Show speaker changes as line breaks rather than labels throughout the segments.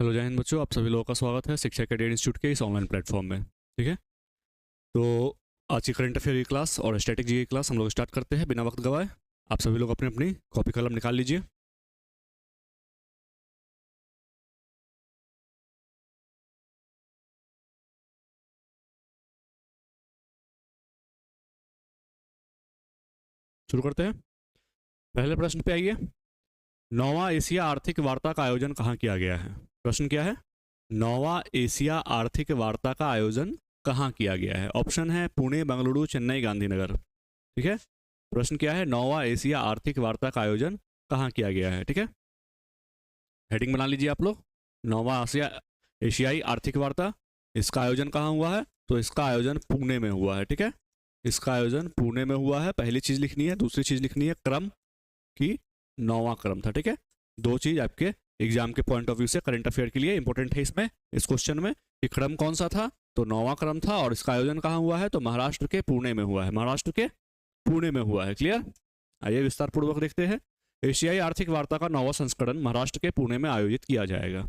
Hello जय हिंद बच्चों, आप सभी लोगों का स्वागत है शिक्षा कैडेट इंस्टीट्यूट के इस ऑनलाइन प्लेटफॉर्म में। ठीक है, तो आज की करंट अफेयर की क्लास और स्टैटिक जी की क्लास हम लोग स्टार्ट करते हैं बिना वक्त गवाए। आप सभी लोग अपनी अपनी कॉपी कलम निकाल लीजिए। शुरू करते हैं। पहले प्रश्न पे आइए। नौवां एशिया आर्थिक वार्ता का आयोजन कहाँ किया गया है? प्रश्न क्या है? नौवां एशिया आर्थिक वार्ता का आयोजन कहाँ किया गया है? ऑप्शन है पुणे, बेंगलुरु, चेन्नई, गांधीनगर। ठीक है, प्रश्न क्या है? नौवां एशिया आर्थिक वार्ता का आयोजन कहाँ किया गया है? ठीक है, हेडिंग बना लीजिए आप लोग। नौवां एशियाई आर्थिक वार्ता, इसका आयोजन कहाँ हुआ है? तो इसका आयोजन पुणे में हुआ है। ठीक है, इसका आयोजन पुणे में हुआ है। पहली चीज लिखनी है। दूसरी चीज लिखनी है क्रम की, नौवां क्रम था। ठीक है, दो चीज आपके एग्जाम के पॉइंट ऑफ व्यू से करंट अफेयर के लिए इंपॉर्टेंट है इसमें, इस क्वेश्चन में, कि क्रम कौन सा था? तो नौवां क्रम था। और इसका आयोजन कहाँ हुआ है? तो महाराष्ट्र के पुणे में हुआ है। महाराष्ट्र के पुणे में हुआ है। क्लियर? आइए विस्तार पूर्वक देखते हैं। एशियाई आर्थिक वार्ता का 9वां संस्करण महाराष्ट्र के पुणे में आयोजित किया जाएगा।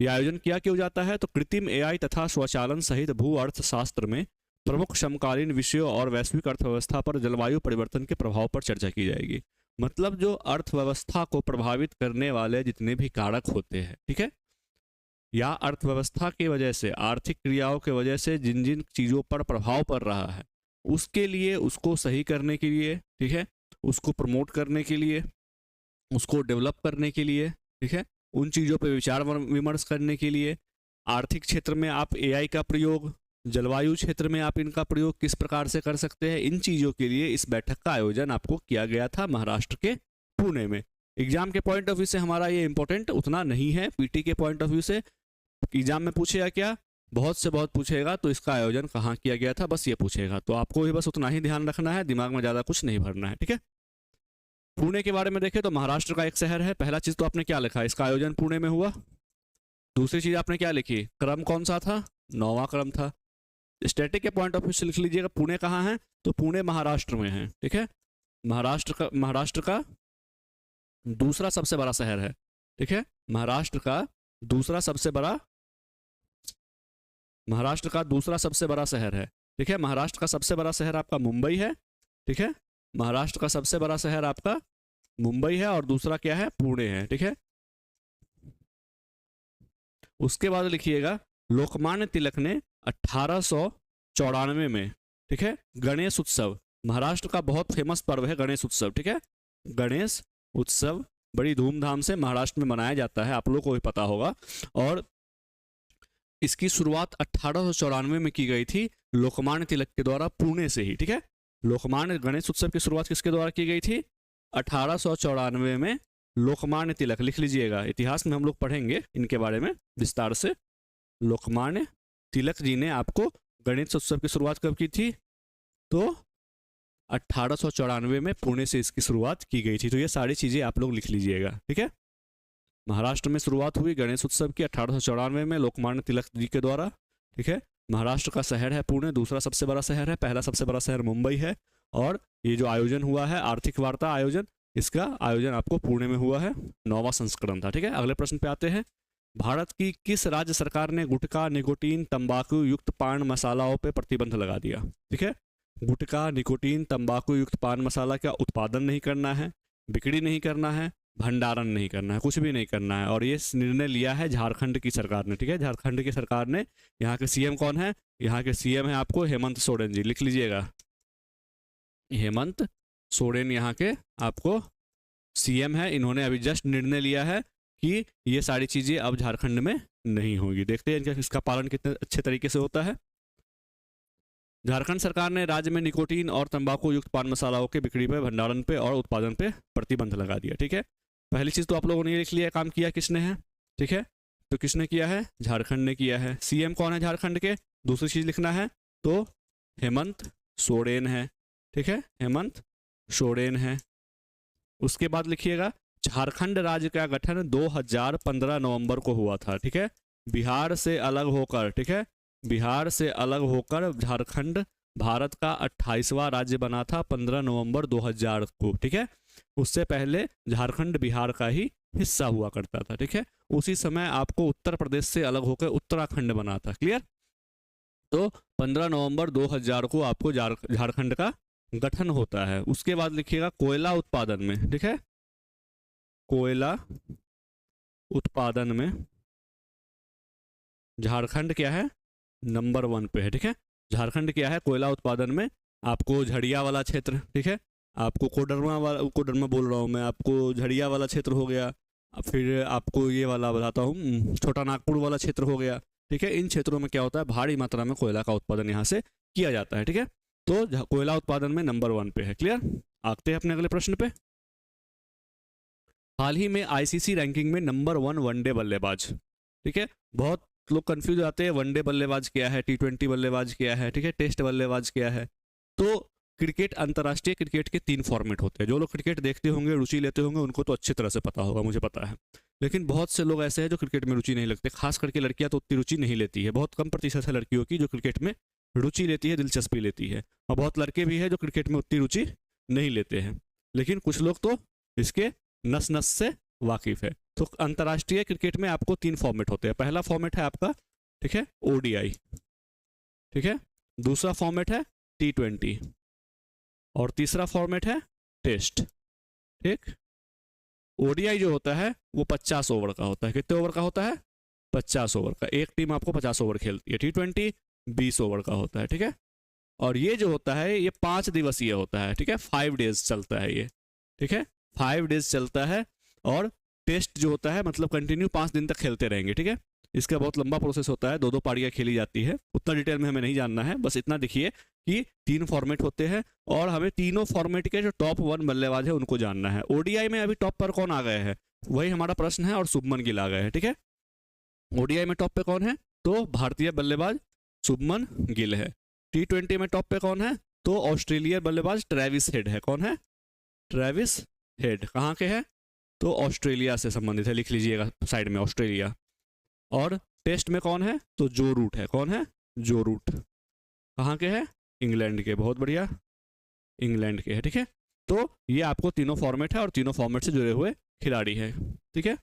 यह आयोजन किया क्यों जाता है? तो कृत्रिम एआई तथा स्वचालन सहित भू अर्थशास्त्र में प्रमुख समकालीन विषयों और वैश्विक अर्थव्यवस्था पर जलवायु परिवर्तन के प्रभाव पर चर्चा की जाएगी। मतलब जो अर्थव्यवस्था को प्रभावित करने वाले जितने भी कारक होते हैं, ठीक है, या अर्थव्यवस्था की वजह से, आर्थिक क्रियाओं की वजह से जिन जिन चीज़ों पर प्रभाव पड़ रहा है, उसके लिए, उसको सही करने के लिए, ठीक है, उसको प्रमोट करने के लिए, उसको डेवलप करने के लिए, ठीक है, उन चीज़ों पर विचार विमर्श करने के लिए, आर्थिक क्षेत्र में आप एआई का प्रयोग, जलवायु क्षेत्र में आप इनका प्रयोग किस प्रकार से कर सकते हैं, इन चीज़ों के लिए इस बैठक का आयोजन आपको किया गया था महाराष्ट्र के पुणे में। एग्जाम के पॉइंट ऑफ व्यू से हमारा ये इंपॉर्टेंट उतना नहीं है। पीटी के पॉइंट ऑफ व्यू से एग्जाम में पूछेगा क्या? बहुत से बहुत पूछेगा, तो इसका आयोजन कहाँ किया गया था, बस ये पूछेगा। तो आपको भी बस उतना ही ध्यान रखना है, दिमाग में ज़्यादा कुछ नहीं भरना है। ठीक है, पुणे के बारे में देखें तो महाराष्ट्र का एक शहर है। पहला चीज तो आपने क्या लिखा? इसका आयोजन पुणे में हुआ। दूसरी चीज आपने क्या लिखी? क्रम कौन सा था? नौवां क्रम था। स्टैटिक के पॉइंट ऑफ व्यू से लिख लीजिएगा पुणे कहाँ है, तो पुणे महाराष्ट्र में है। ठीक है, महाराष्ट्र का दूसरा सबसे बड़ा शहर है। ठीक है, महाराष्ट्र का दूसरा सबसे बड़ा महाराष्ट्र का दूसरा सबसे बड़ा शहर है। ठीक है, महाराष्ट्र का सबसे बड़ा शहर आपका मुंबई है। ठीक है, महाराष्ट्र का सबसे बड़ा शहर आपका मुंबई है और दूसरा क्या है? पुणे है। ठीक है, उसके बाद लिखिएगा लोकमान्य तिलक ने 1894 में, ठीक है, गणेश उत्सव, महाराष्ट्र का बहुत फेमस पर्व है गणेश उत्सव। ठीक है, गणेश उत्सव बड़ी धूमधाम से महाराष्ट्र में मनाया जाता है, आप लोगों को भी पता होगा। और इसकी शुरुआत 1894 में की गई थी लोकमान्य तिलक के द्वारा पुणे से ही। ठीक है, लोकमान्य गणेश उत्सव की शुरुआत किसके द्वारा की गई थी? 1894 में लोकमान्य तिलक, लिख लीजिएगा, इतिहास में हम लोग पढ़ेंगे इनके बारे में विस्तार से। लोकमान्य तिलक जी ने आपको गणेश उत्सव की शुरुआत कब की थी? तो 1894 में पुणे से इसकी शुरुआत की गई थी। तो ये सारी चीज़ें आप लोग लिख लीजिएगा। ठीक है, महाराष्ट्र में शुरुआत हुई गणेश उत्सव की 1894 में लोकमान्य तिलक जी के द्वारा। ठीक है, महाराष्ट्र का शहर है पुणे, दूसरा सबसे बड़ा शहर है, पहला सबसे बड़ा शहर मुंबई है। और ये जो आयोजन हुआ है आर्थिक वार्ता आयोजन, इसका आयोजन आपको पुणे में हुआ है। 9वां संस्करण था। ठीक है, अगले प्रश्न पे आते हैं। भारत की किस राज्य सरकार ने गुटखा, निकोटीन, तंबाकू युक्त पान मसालाओं पर प्रतिबंध लगा दिया? ठीक है, गुटखा, निकोटीन, तंबाकू युक्त पान मसाला का उत्पादन नहीं करना है, बिक्री नहीं करना है, भंडारण नहीं करना है, कुछ भी नहीं करना है। और ये निर्णय लिया है झारखंड की सरकार ने। ठीक है, झारखंड की सरकार ने। यहाँ के सीएम कौन है? यहाँ के सीएम है आपको हेमंत सोरेन जी, लिख लीजिएगा, हेमंत सोरेन यहाँ के आपको सीएम है। इन्होंने अभी जस्ट निर्णय लिया है कि ये सारी चीज़ें अब झारखंड में नहीं होगी। देखते हैं इनका इसका पालन कितने अच्छे तरीके से होता है। झारखंड सरकार ने राज्य में निकोटीन और तंबाकू युक्त पान मसालाओं के बिक्री पे, भंडारण पे और उत्पादन पे प्रतिबंध लगा दिया। ठीक है, पहली चीज़ तो आप लोगों ने ये लिख लिया, काम किया किसने है? ठीक है, तो किसने किया है? झारखंड ने किया है। सीएम कौन है झारखंड के? दूसरी चीज़ लिखना है तो हेमंत सोरेन है। ठीक है, हेमंत सोरेन है। उसके बाद लिखिएगा झारखंड राज्य का गठन 2015 नवंबर को हुआ था। ठीक है, बिहार से अलग होकर, ठीक है, बिहार से अलग होकर झारखंड भारत का 28वां राज्य बना था 15 नवंबर 2000 को। ठीक है, उससे पहले झारखंड बिहार का ही हिस्सा हुआ करता था, ठीक है। उसी समय आपको उत्तर प्रदेश से अलग होकर उत्तराखंड बना था, क्लियर। तो 15 नवंबर 2000 को आपको झारखंड का गठन होता है। उसके बाद लिखिएगा कोयला उत्पादन में, ठीक है, कोयला उत्पादन में झारखंड क्या है, नंबर 1 पे है, ठीक है। झारखंड क्या है कोयला उत्पादन में, आपको झड़िया वाला क्षेत्र, ठीक है, आपको कोडरमा बोल रहा हूँ मैं, आपको झड़िया वाला क्षेत्र हो गया, फिर आपको ये वाला बताता हूँ छोटा नागपुर वाला क्षेत्र हो गया, ठीक है। इन क्षेत्रों में क्या होता है, भारी मात्रा में कोयला का उत्पादन यहाँ से किया जाता है, ठीक है। तो कोयला उत्पादन में नंबर 1 पे है, क्लियर। आते हैं अपने अगले प्रश्न पे। हाल ही में आईसीसी रैंकिंग में नंबर 1 वनडे बल्लेबाज, ठीक है। बहुत लोग कंफ्यूज आते हैं, वनडे बल्लेबाज क्या है, टी20 बल्लेबाज क्या है, ठीक है, टेस्ट बल्लेबाज क्या है। तो क्रिकेट, अंतर्राष्ट्रीय क्रिकेट के 3 फॉर्मेट होते हैं। जो लोग क्रिकेट देखते होंगे, रुचि लेते होंगे, उनको तो अच्छी तरह से पता होगा, मुझे पता है। लेकिन बहुत से लोग ऐसे हैं जो क्रिकेट में रुचि नहीं लगते, खास करके लड़कियां तो उतनी रुचि नहीं लेती है। बहुत कम प्रतिशत है लड़कियों की जो क्रिकेट में रुचि लेती है, दिलचस्पी लेती है, और बहुत लड़के भी हैं जो क्रिकेट में उतनी रुचि नहीं लेते हैं। लेकिन कुछ लोग तो इसके नस नस से वाकिफ है। तो अंतर्राष्ट्रीय क्रिकेट में आपको 3 फॉर्मेट होते हैं। पहला फॉर्मेट है आपका, ठीक है, ओडीआई, ठीक है। दूसरा फॉर्मेट है टी20 और तीसरा फॉर्मेट है टेस्ट, ठीक। ओडीआई जो होता है वो 50 ओवर का होता है। कितने ओवर का होता है, 50 ओवर का। एक टीम आपको 50 ओवर खेलती है। टी20 20 ओवर का होता है, ठीक है। और ये जो होता है ये 5 दिवसीय होता है, ठीक है, 5 डेज चलता है ये, ठीक है, 5 डेज चलता है। और टेस्ट जो होता है मतलब कंटिन्यू 5 दिन तक खेलते रहेंगे, ठीक है। इसका बहुत लंबा प्रोसेस होता है, 2-2 पारियां खेली जाती है, उतना डिटेल में हमें नहीं जानना है, बस इतना देखिए कि 3 फॉर्मेट होते हैं और हमें तीनों फॉर्मेट के जो टॉप 1 बल्लेबाज है उनको जानना है। ओडीआई में अभी टॉप पर कौन आ गए हैं, वही हमारा प्रश्न है, और शुभमन गिल आ गए हैं, ठीक है। ओडीआई में टॉप पे कौन है, तो भारतीय बल्लेबाज शुभमन गिल है। टी20 में टॉप पे कौन है, तो ऑस्ट्रेलिया बल्लेबाज ट्रेविस हेड है। कौन है, ट्रेविस हेड। कहाँ के हैं, तो ऑस्ट्रेलिया से संबंधित है, लिख लीजिएगा साइड में ऑस्ट्रेलिया। और टेस्ट में कौन है, तो जो रूट है। कौन है, जो रूट। कहाँ के हैं, इंग्लैंड के। बहुत बढ़िया, इंग्लैंड के है, ठीक है। तो ये आपको तीनों फॉर्मेट है और तीनों फॉर्मेट से जुड़े हुए खिलाड़ी है, ठीक है।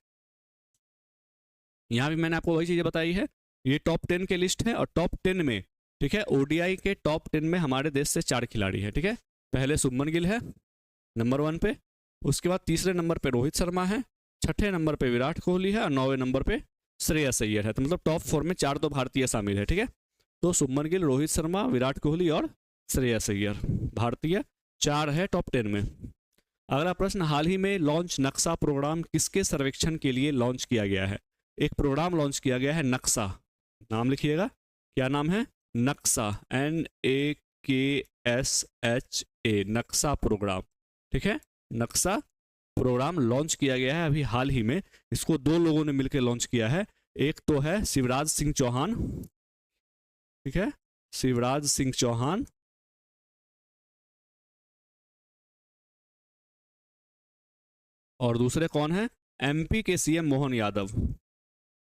यहाँ भी मैंने आपको वही चीज़ें बताई है। ये टॉप 10 के लिस्ट है और टॉप 10 में, ठीक है, ओडीआई के टॉप 10 में हमारे देश से 4 खिलाड़ी है, ठीक है। पहले शुभमन गिल है नंबर 1 पे, उसके बाद तीसरे नंबर पे रोहित शर्मा है, छठे नंबर पे विराट कोहली है और 9वें नंबर पे श्रेयस अय्यर है। तो मतलब टॉप 4 में 4 तो भारतीय शामिल है, ठीक है। तो शुभमन गिल, रोहित शर्मा, विराट कोहली और श्रेयस अय्यर, भारतीय 4 है टॉप 10 में। अगला प्रश्न, हाल ही में लॉन्च नक्शा प्रोग्राम किसके सर्वेक्षण के लिए लॉन्च किया गया है। एक प्रोग्राम लॉन्च किया गया है नक्शा, नाम लिखिएगा, क्या नाम है, नक्शा, NAKSHA, नक्शा प्रोग्राम, ठीक है। नक्शा प्रोग्राम लॉन्च किया गया है अभी हाल ही में। इसको 2 लोगों ने मिलकर लॉन्च किया है। एक तो है शिवराज सिंह चौहान, ठीक है, शिवराज सिंह चौहान, और दूसरे कौन है, एमपी के सीएम मोहन यादव,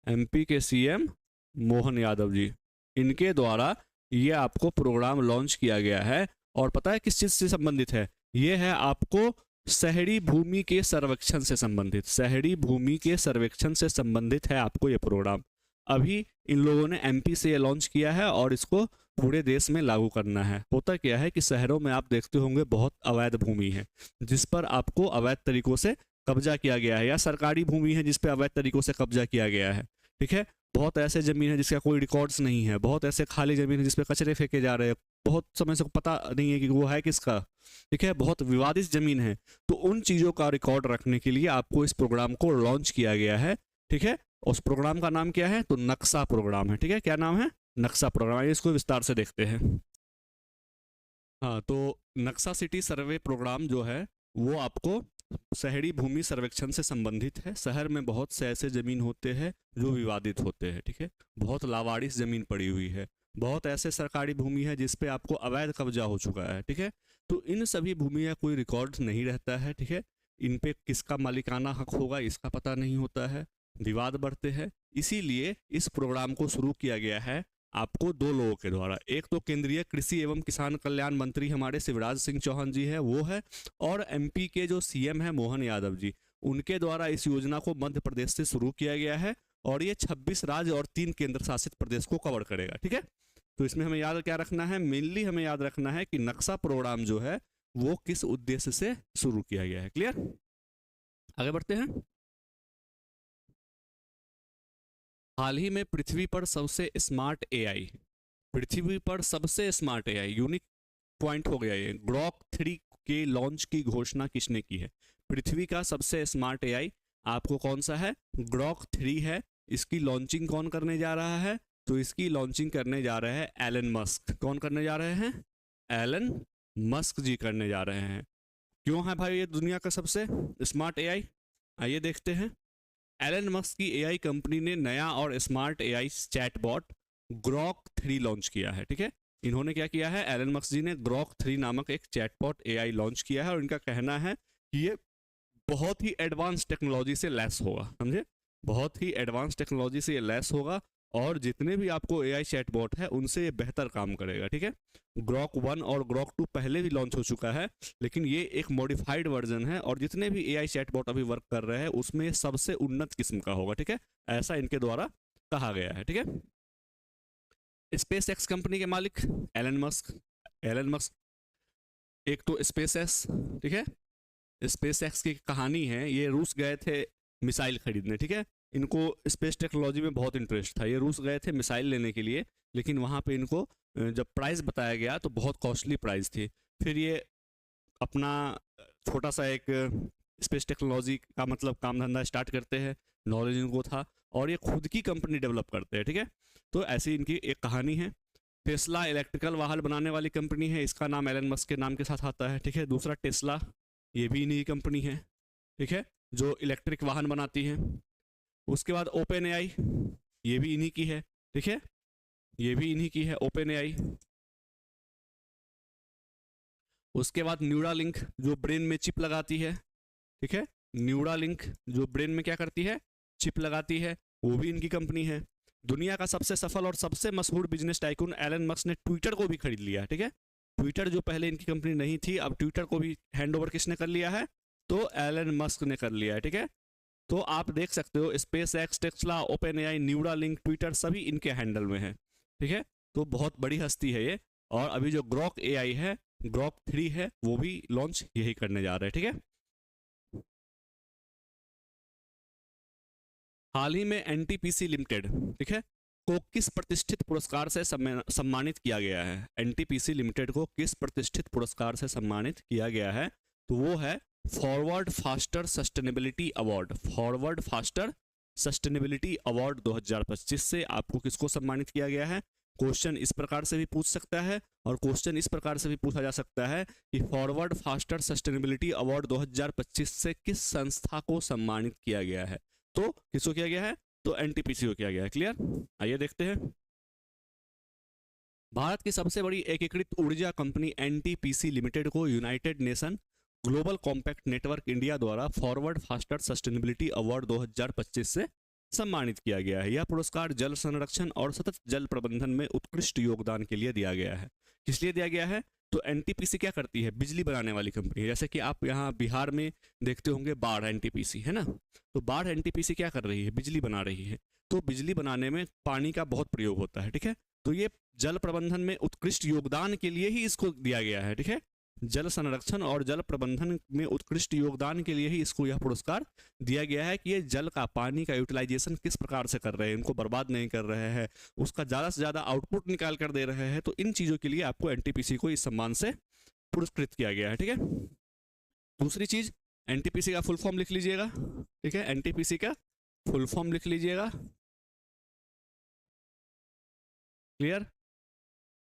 एमपी के सीएम मोहन यादव जी। इनके द्वारा ये आपको प्रोग्राम लॉन्च किया गया है। और पता है किस चीज़ से संबंधित है, ये है आपको शहरी भूमि के सर्वेक्षण से संबंधित, शहरी भूमि के सर्वेक्षण से संबंधित है आपको ये प्रोग्राम। अभी इन लोगों ने एमपी से ये लॉन्च किया है और इसको पूरे देश में लागू करना है। होता क्या है कि शहरों में आप देखते होंगे बहुत अवैध भूमि है जिस पर आपको अवैध तरीकों से कब्जा किया गया है, या सरकारी भूमि है जिस पर अवैध तरीकों से कब्जा किया गया है, ठीक है। बहुत ऐसे जमीन है जिसका कोई रिकॉर्ड्स नहीं है, बहुत ऐसे खाली जमीन है जिस पे कचरे फेंके जा रहे हैं, बहुत समय से पता नहीं है कि वो है किसका, ठीक है, बहुत विवादित जमीन है। तो उन चीज़ों का रिकॉर्ड रखने के लिए आपको इस प्रोग्राम को लॉन्च किया गया है, ठीक है। उस प्रोग्राम का नाम क्या है, तो नक्शा प्रोग्राम है, ठीक है। क्या नाम है, नक्शा प्रोग्राम। इसको विस्तार से देखते हैं। हाँ, तो नक्शा सिटी सर्वे प्रोग्राम जो है वो आपको शहरी भूमि सर्वेक्षण से संबंधित है। शहर में बहुत से ऐसे जमीन होते हैं जो विवादित होते हैं, ठीक है, बहुत लावारिस जमीन पड़ी हुई है, बहुत ऐसे सरकारी भूमि है जिस पे आपको अवैध कब्जा हो चुका है, ठीक है। तो इन सभी भूमि का कोई रिकॉर्ड नहीं रहता है, ठीक है। इन पे किसका मालिकाना हक होगा इसका पता नहीं होता है, विवाद बढ़ते हैं। इसीलिए इस प्रोग्राम को शुरू किया गया है आपको 2 लोगों के द्वारा। एक तो केंद्रीय कृषि एवं किसान कल्याण मंत्री हमारे शिवराज सिंह चौहान जी है, वो है, और एमपी के जो सीएम है मोहन यादव जी, उनके द्वारा इस योजना को मध्य प्रदेश से शुरू किया गया है और ये 26 राज्य और 3 केंद्र शासित प्रदेश को कवर करेगा। ठीक है, तो इसमें हमें याद क्या रखना है, मेनली हमें याद रखना है कि नक्शा प्रोग्राम जो है वो किस उद्देश्य से शुरू किया गया है। क्लियर, आगे बढ़ते हैं। हाल ही में पृथ्वी पर सबसे स्मार्ट एआई, पृथ्वी पर सबसे स्मार्ट एआई, यूनिक पॉइंट हो गया ये, ग्रॉक 3 के लॉन्च की घोषणा किसने की है? पृथ्वी का सबसे स्मार्ट एआई आपको कौन सा है? ग्रॉक 3 है। इसकी लॉन्चिंग कौन करने जा रहा है? तो इसकी लॉन्चिंग करने जा रहे हैं एलन मस्क। कौन करने जा रहे हैं? एलन मस्क जी करने जा रहे हैं। क्यों है भाई ये दुनिया का सबसे स्मार्ट एआई? आइए देखते हैं। एलन मस्क की एआई कंपनी ने नया और smart AI chatbot Grok 3 launch किया है। ठीक है, इन्होंने क्या किया है? एलन मस्क जी ने ग्रॉक 3 नामक एक चैटबॉट एआई लॉन्च किया है और इनका कहना है कि ये बहुत ही एडवांस टेक्नोलॉजी से लैस होगा। समझे, बहुत ही एडवांस टेक्नोलॉजी से ये लैस होगा और जितने भी आपको एआई चैटबॉट है उनसे ये बेहतर काम करेगा। ठीक है, ग्रॉक 1 और ग्रॉक 2 पहले भी लॉन्च हो चुका है, लेकिन ये एक मॉडिफाइड वर्जन है और जितने भी एआई चैटबॉट अभी वर्क कर रहे हैं उसमें सबसे उन्नत किस्म का होगा। ठीक है, ऐसा इनके द्वारा कहा गया है। ठीक है, स्पेस एक्स कंपनी के मालिक एलन मस्क। एलन मस्क एक तो स्पेस एक्स, ठीक है, स्पेस एक्स की कहानी है, ये रूस गए थे मिसाइल खरीदने। ठीक है, इनको स्पेस टेक्नोलॉजी में बहुत इंटरेस्ट था, ये रूस गए थे मिसाइल लेने के लिए, लेकिन वहाँ पे इनको जब प्राइस बताया गया तो बहुत कॉस्टली प्राइस थी। फिर ये अपना छोटा सा एक स्पेस टेक्नोलॉजी का मतलब काम धंधा स्टार्ट करते हैं, नॉलेज इनको था और ये खुद की कंपनी डेवलप करते हैं। ठीक है, तो ऐसी इनकी एक कहानी है। टेस्ला इलेक्ट्रिकल वाहन बनाने वाली कंपनी है, इसका नाम एलन मस्क के नाम के साथ आता है। ठीक है, दूसरा टेस्ला, ये भी इन्हीं की कंपनी है। ठीक है, जो इलेक्ट्रिक वाहन बनाती है। उसके बाद ओपन एआई, ये भी इन्हीं की है। ठीक है, ये भी इन्हीं की है ओपन एआई। उसके बाद न्यूरालिंक जो ब्रेन में चिप लगाती है। ठीक है, न्यूरालिंक जो ब्रेन में क्या करती है? चिप लगाती है, वो भी इनकी कंपनी है। दुनिया का सबसे सफल और सबसे मशहूर बिजनेस टाइकून एलन मस्क ने ट्विटर को भी खरीद लिया है। ठीक है, ट्विटर जो पहले इनकी कंपनी नहीं थी, अब ट्विटर को भी हैंडओवर किसने कर लिया है? तो एलन मस्क ने कर लिया है। ठीक है, तो आप देख सकते हो space x, Tesla, open AI, Neuralink, Twitter सभी इनके हैंडल में है। ठीक है, तो बहुत बड़ी हस्ती है ये। और अभी जो ग्रॉक एआई है, ग्रॉक 3 है, वो भी लॉन्च यही करने जा रहे हैं। ठीक है, हाल ही में एनटीपीसी लिमिटेड, ठीक है, को किस प्रतिष्ठित पुरस्कार से सम्मानित किया गया है? एनटीपीसी लिमिटेड को किस प्रतिष्ठित पुरस्कार से सम्मानित किया गया है? तो वो है forward faster sustainability award. Forward faster sustainability award 2025 से आपको किसको सम्मानित किया गया है? क्वेश्चन इस प्रकार से भी पूछ सकता है और क्वेश्चन इस प्रकार से भी पूछा जा सकता है कि फॉरवर्ड फास्टर सस्टेनेबिलिटी अवार्ड 2025 से किस संस्था को सम्मानित किया गया है? तो किसको किया गया है? तो एनटीपीसी को किया गया है। क्लियर, आइए देखते हैं। भारत की सबसे बड़ी एकीकृत ऊर्जा कंपनी एनटीपीसी लिमिटेड को United nation global compact network India द्वारा फॉरवर्ड फास्टर सस्टेनेबिलिटी अवार्ड 2025 से सम्मानित किया गया है। यह पुरस्कार जल संरक्षण और सतत जल प्रबंधन में उत्कृष्ट योगदान के लिए दिया गया है। किस लिए दिया गया है? तो एनटीपीसी क्या करती है? बिजली बनाने वाली कंपनी है। जैसे कि आप यहाँ बिहार में देखते होंगे बाढ़ एनटीपीसी है ना, तो बाढ़ एनटीपीसी क्या कर रही है? बिजली बना रही है। तो बिजली बनाने में पानी का बहुत प्रयोग होता है। ठीक है, तो ये जल प्रबंधन में उत्कृष्ट योगदान के लिए ही इसको दिया गया है। ठीक है, जल संरक्षण और जल प्रबंधन में उत्कृष्ट योगदान के लिए ही इसको यह पुरस्कार दिया गया है कि ये जल का, पानी का यूटिलाइजेशन किस प्रकार से कर रहे हैं, इनको बर्बाद नहीं कर रहे हैं, उसका ज़्यादा से ज़्यादा आउटपुट निकाल कर दे रहे हैं। तो इन चीज़ों के लिए आपको एनटीपीसी को इस सम्मान से पुरस्कृत किया गया है। ठीक है, दूसरी चीज़, एनटीपीसी का फुल फॉर्म लिख लीजिएगा। ठीक है, एनटीपीसी का फुल फॉर्म लिख लीजिएगा। क्लियर,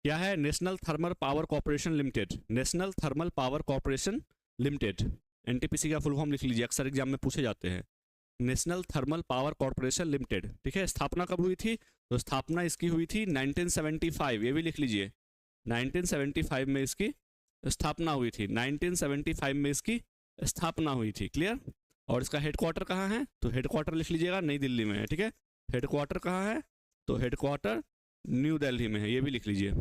क्या है? National thermal power corporation limited. National thermal power corporation limited, NTPC का फुल फॉर्म लिख लीजिए, अक्सर एग्जाम में पूछे जाते हैं। National thermal power corporation limited. ठीक है, स्थापना कब हुई थी? तो स्थापना इसकी हुई थी 1975, ये भी लिख लीजिए, 1975 में इसकी स्थापना हुई थी। 1975 में इसकी स्थापना हुई थी। क्लियर, और इसका हेडक्वार्टर कहाँ है? तो हेडक्वार्टर लिख लीजिएगा, नई दिल्ली में है। ठीक है, हेडक्वार्टर कहाँ है? तो हेडक्वार्टर न्यू दिल्ली में है, ये भी लिख लीजिए।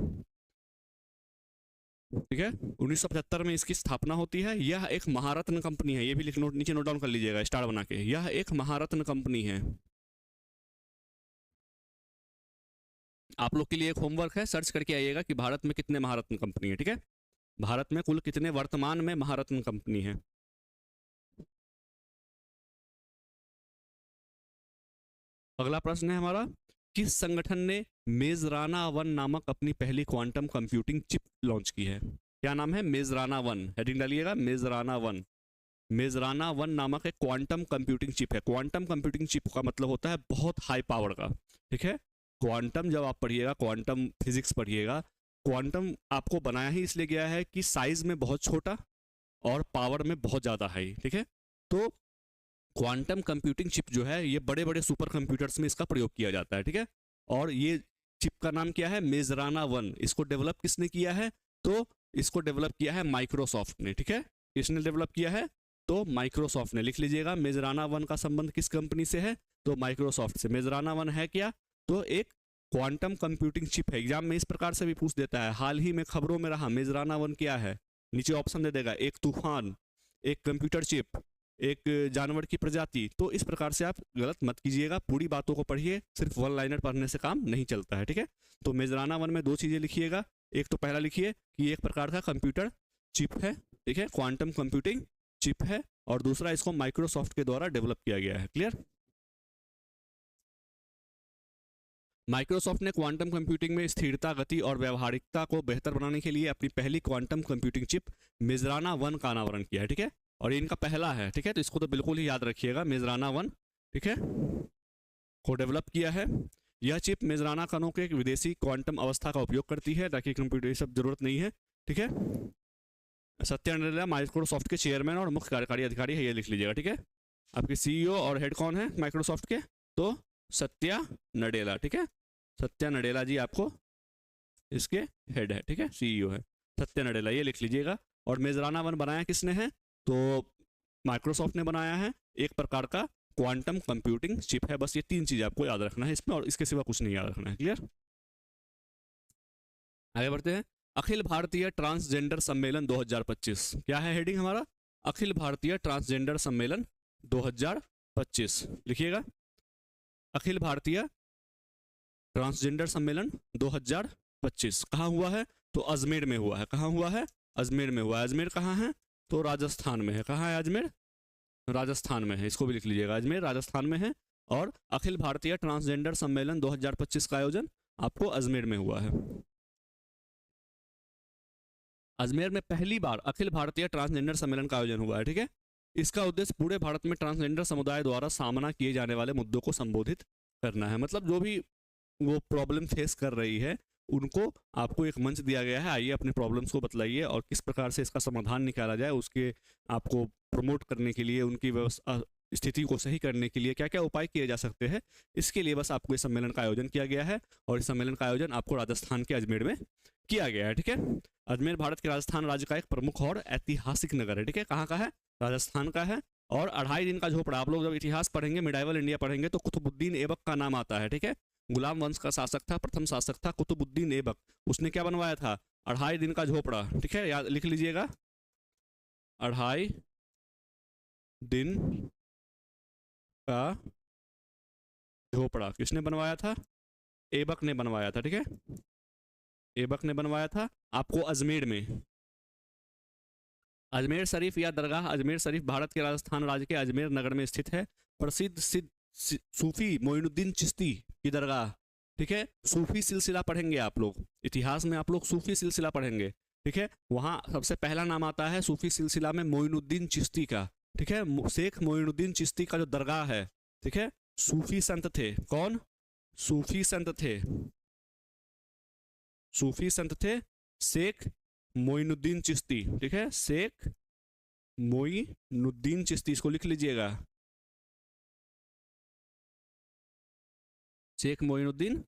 ठीक है। 1975 में इसकी स्थापना होती है। यह एक महारत्न कंपनी है, ये भी लिख नोट नीचे नोट डाउन कर लीजिएगा स्टार बना के, यह एक महारत्न कंपनी है। आप लोग के लिए एक होमवर्क है, सर्च करके आइएगा कि भारत में कितने महारत्न कंपनी है। ठीक है, भारत में कुल कितने वर्तमान में महारत्न कंपनी है। अगला प्रश्न है हमारा, किस संगठन ने मेजराना 1 नामक अपनी पहली क्वांटम कंप्यूटिंग चिप लॉन्च की है। क्या नाम है, मेजराना 1, हेडिंग डालिएगा मेजराना 1। मेजराना 1 नामक एक क्वांटम कंप्यूटिंग चिप है। क्वांटम कंप्यूटिंग चिप का मतलब होता है बहुत हाई पावर का। ठीक है, क्वांटम जब आप पढ़िएगा, क्वांटम फिजिक्स पढ़िएगा, क्वांटम आपको बनाया ही इसलिए गया है कि साइज में बहुत छोटा और पावर में बहुत ज़्यादा हाई। ठीक है, तो क्वांटम कंप्यूटिंग चिप जो है ये बड़े बड़े सुपर कंप्यूटर्स में इसका प्रयोग किया जाता है। ठीक है, और ये चिप का नाम क्या है, मेजराना 1। इसको डेवलप किसने किया है, तो इसको डेवलप किया है माइक्रोसॉफ्ट ने। ठीक है, किसने डेवलप किया है, तो माइक्रोसॉफ्ट ने। लिख लीजिएगा, मेजराना 1 का संबंध किस कंपनी से है, तो माइक्रोसॉफ्ट से। मेजराना 1 है क्या, तो एक क्वांटम कंप्यूटिंग चिप है। एग्जाम में इस प्रकार से भी पूछ देता है, हाल ही में खबरों में रहा मेजराना 1 क्या है, नीचे ऑप्शन दे देगा, एक तूफान, एक कंप्यूटर चिप, एक जानवर की प्रजाति। तो इस प्रकार से आप गलत मत कीजिएगा, पूरी बातों को पढ़िए, सिर्फ वन लाइनर पढ़ने से काम नहीं चलता है। ठीक है, तो मेजराना 1 में 2 चीज़ें लिखिएगा। एक तो पहला लिखिए कि एक प्रकार का कंप्यूटर चिप है, ठीक है, क्वांटम कंप्यूटिंग चिप है, और दूसरा इसको माइक्रोसॉफ्ट के द्वारा डेवलप किया गया है। क्लियर। माइक्रोसॉफ्ट ने क्वांटम कंप्यूटिंग में स्थिरता, गति और व्यवहारिकता को बेहतर बनाने के लिए अपनी पहली क्वांटम कंप्यूटिंग चिप मेजराना 1 का अनावरण किया है। ठीक है, और ये इनका पहला है। ठीक है, तो इसको तो बिल्कुल ही याद रखिएगा, मेजराना 1, ठीक है, को डेवलप किया है। यह चिप मेजराना कणों के एक विदेशी क्वांटम अवस्था का उपयोग करती है, ताकि कंप्यूटर सब जरूरत नहीं है। ठीक है, सत्या नडेला माइक्रोसॉफ्ट के चेयरमैन और मुख्य कार्यकारी अधिकारी है, ये लिख लीजिएगा। ठीक है, आपके सीईओ और हेड कौन है माइक्रोसॉफ्ट के, तो सत्या नडेला। ठीक है, सत्या नडेला जी आपको इसके हेड है। ठीक है, सीईओ है सत्या नडेला, ये लिख लीजिएगा। और मेजराना 1 बनाया किसने है, तो माइक्रोसॉफ्ट ने बनाया है। एक प्रकार का क्वांटम कंप्यूटिंग चिप है। बस ये 3 चीज़ आपको याद रखना है इसमें, और इसके सिवा कुछ नहीं याद रखना है। क्लियर। आगे बढ़ते हैं, अखिल भारतीय ट्रांसजेंडर सम्मेलन 2025 क्या है हेडिंग हमारा, अखिल भारतीय ट्रांसजेंडर सम्मेलन 2025 लिखिएगा। अखिल भारतीय ट्रांसजेंडर सम्मेलन 2025 कहाँ हुआ है, तो अजमेर में हुआ है। कहाँ हुआ है, अजमेर में हुआ है। अजमेर कहाँ है, तो राजस्थान में है। कहाँ है अजमेर, राजस्थान में है, इसको भी लिख लीजिएगा, अजमेर राजस्थान में है। और अखिल भारतीय ट्रांसजेंडर सम्मेलन 2025 का आयोजन आपको अजमेर में हुआ है। अजमेर में पहली बार अखिल भारतीय ट्रांसजेंडर सम्मेलन का आयोजन हुआ है। ठीक है, इसका उद्देश्य पूरे भारत में ट्रांसजेंडर समुदाय द्वारा सामना किए जाने वाले मुद्दों को संबोधित करना है। मतलब जो भी वो प्रॉब्लम फेस कर रही है उनको आपको एक मंच दिया गया है, आइए अपने प्रॉब्लम्स को बतलाइए और किस प्रकार से इसका समाधान निकाला जाए, उसके आपको प्रमोट करने के लिए, उनकी व्यवस्था स्थिति को सही करने के लिए क्या क्या उपाय किए जा सकते हैं, इसके लिए बस आपको इस सम्मेलन का आयोजन किया गया है। और इस सम्मेलन का आयोजन आपको राजस्थान के अजमेर में किया गया है। ठीक है, अजमेर भारत के राजस्थान राज्य का एक प्रमुख और ऐतिहासिक नगर है। ठीक है, कहाँ का है, राजस्थान का है। और 2.5 दिन का झोपड़ा, आप लोग जब इतिहास पढ़ेंगे, मिडाइवल इंडिया पढ़ेंगे, तो कुतुबुद्दीन ऐबक का नाम आता है। ठीक है, गुलाम वंश का शासक था, प्रथम शासक था कुतुबुद्दीन ऐबक। उसने क्या बनवाया था, 2.5 दिन का झोपड़ा। ठीक है, याद लिख लीजिएगा, 2.5 दिन का झोपड़ा किसने बनवाया था, ऐबक ने बनवाया था। ठीक है, ऐबक ने बनवाया था आपको अजमेर में। अजमेर शरीफ या दरगाह अजमेर शरीफ भारत के राजस्थान राज्य के अजमेर नगर में स्थित है। प्रसिद्ध सूफी मोइनुद्दीन चिश्ती की दरगाह। ठीक है, सूफी सिलसिला पढ़ेंगे आप लोग, इतिहास में आप लोग सूफी सिलसिला पढ़ेंगे। ठीक है, वहाँ सबसे पहला नाम आता है सूफी सिलसिला में मोइनुद्दीन चिश्ती का। ठीक है, शेख मोइनुद्दीन चिश्ती का जो दरगाह है, ठीक है, सूफी संत थे। कौन, सूफी संत थे, सूफी संत थे शेख मोइनुद्दीन चिश्ती। ठीक है, शेख मोइनुद्दीन चिश्ती, इसको लिख लीजिएगा, शेख मोइनुद्दीन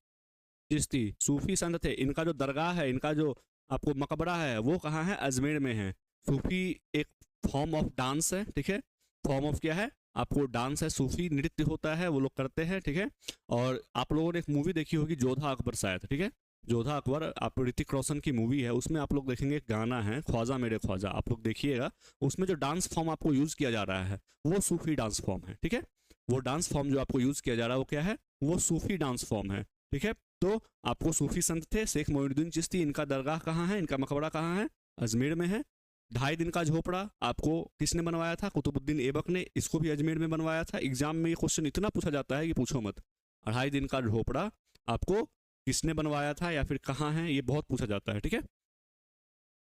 चिश्ती सूफी संत थे। इनका जो दरगाह है, इनका जो आपको मकबरा है, वो कहाँ है, अजमेर में है। सूफी एक फॉर्म ऑफ डांस है। ठीक है, फॉर्म ऑफ क्या है, आपको डांस है, सूफी नृत्य होता है, वो लोग करते हैं। ठीक है, और आप लोगों ने एक मूवी देखी होगी जोधा अकबर शायद। ठीक है, जोधा अकबर, आप ऋतिक रोशन की मूवी है, उसमें आप लोग देखेंगे एक गाना है ख्वाजा मेरे ख्वाजा, आप लोग देखिएगा, उसमें जो डांस फॉर्म आपको यूज़ किया जा रहा है वो सूफी डांस फॉर्म है, ठीक है। वो डांस फॉर्म जो आपको यूज़ किया जा रहा है वो क्या है, वो सूफी डांस फॉर्म है, ठीक है। तो आपको सूफी संत थे शेख मोइनुद्दीन चिश्ती, इनका दरगाह कहाँ है, इनका मकबरा कहाँ है, अजमेर में है। 2.5 दिन का झोपड़ा आपको किसने बनवाया था, कुतुबुद्दीन ऐबक ने, इसको भी अजमेर में बनवाया था। एग्जाम में ये क्वेश्चन इतना पूछा जाता है कि पूछो मत। 2.5 दिन का झोपड़ा आपको किसने बनवाया था या फिर कहाँ है, ये बहुत पूछा जाता है, ठीक है।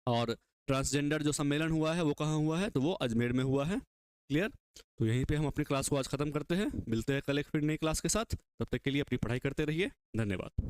और ट्रांसजेंडर जो सम्मेलन हुआ है वो कहाँ हुआ है, तो वो अजमेर में हुआ है। क्लियर। तो यहीं पे हम अपनी क्लास को आज खत्म करते हैं, मिलते हैं कल एक फिर नई क्लास के साथ। तब तक के लिए अपनी पढ़ाई करते रहिए, धन्यवाद।